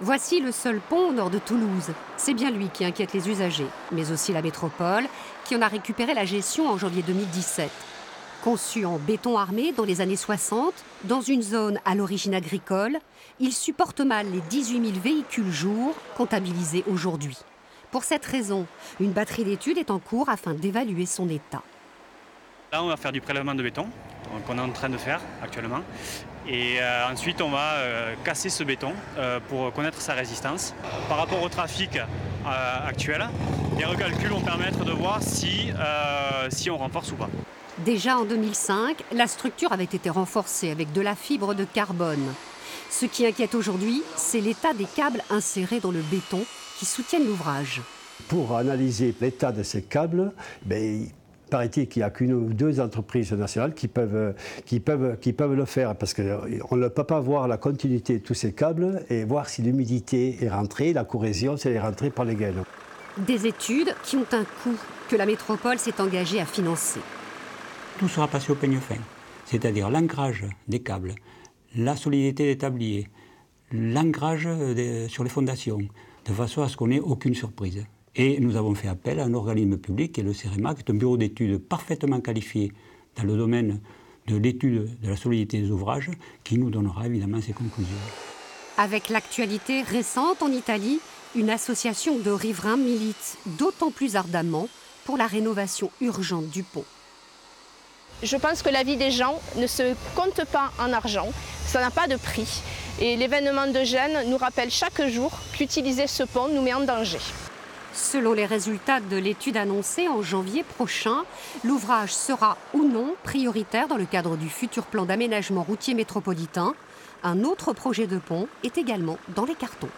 Voici le seul pont au nord de Toulouse. C'est bien lui qui inquiète les usagers, mais aussi la métropole, qui en a récupéré la gestion en janvier 2017. Conçu en béton armé dans les années 60, dans une zone à l'origine agricole, il supporte mal les 18 000 véhicules jour comptabilisés aujourd'hui. Pour cette raison, une batterie d'études est en cours afin d'évaluer son état. Là, on va faire du prélèvement de béton, qu'on est en train de faire actuellement. Et ensuite, on va casser ce béton pour connaître sa résistance. Par rapport au trafic actuel, les recalculs vont permettre de voir si on renforce ou pas. Déjà en 2005, la structure avait été renforcée avec de la fibre de carbone. Ce qui inquiète aujourd'hui, c'est l'état des câbles insérés dans le béton qui soutiennent l'ouvrage. Pour analyser l'état de ces câbles, paraît-il qu'il n'y a qu'une ou deux entreprises nationales qui peuvent le faire, parce qu'on ne peut pas voir la continuité de tous ces câbles et voir si l'humidité est rentrée, la corrosion, si elle est rentrée par les gaines. Des études qui ont un coût que la métropole s'est engagée à financer. Tout sera passé au peigne fin, c'est-à-dire l'ancrage des câbles, la solidité des tabliers, l'ancrage sur les fondations, de façon à ce qu'on n'ait aucune surprise. Et nous avons fait appel à un organisme public qui est le CEREMA, qui est un bureau d'études parfaitement qualifié dans le domaine de l'étude de la solidité des ouvrages, qui nous donnera évidemment ses conclusions. Avec l'actualité récente en Italie, une association de riverains milite d'autant plus ardemment pour la rénovation urgente du pont. Je pense que la vie des gens ne se compte pas en argent, ça n'a pas de prix. Et l'événement de Gênes nous rappelle chaque jour qu'utiliser ce pont nous met en danger. Selon les résultats de l'étude annoncée en janvier prochain, l'ouvrage sera ou non prioritaire dans le cadre du futur plan d'aménagement routier métropolitain. Un autre projet de pont est également dans les cartons.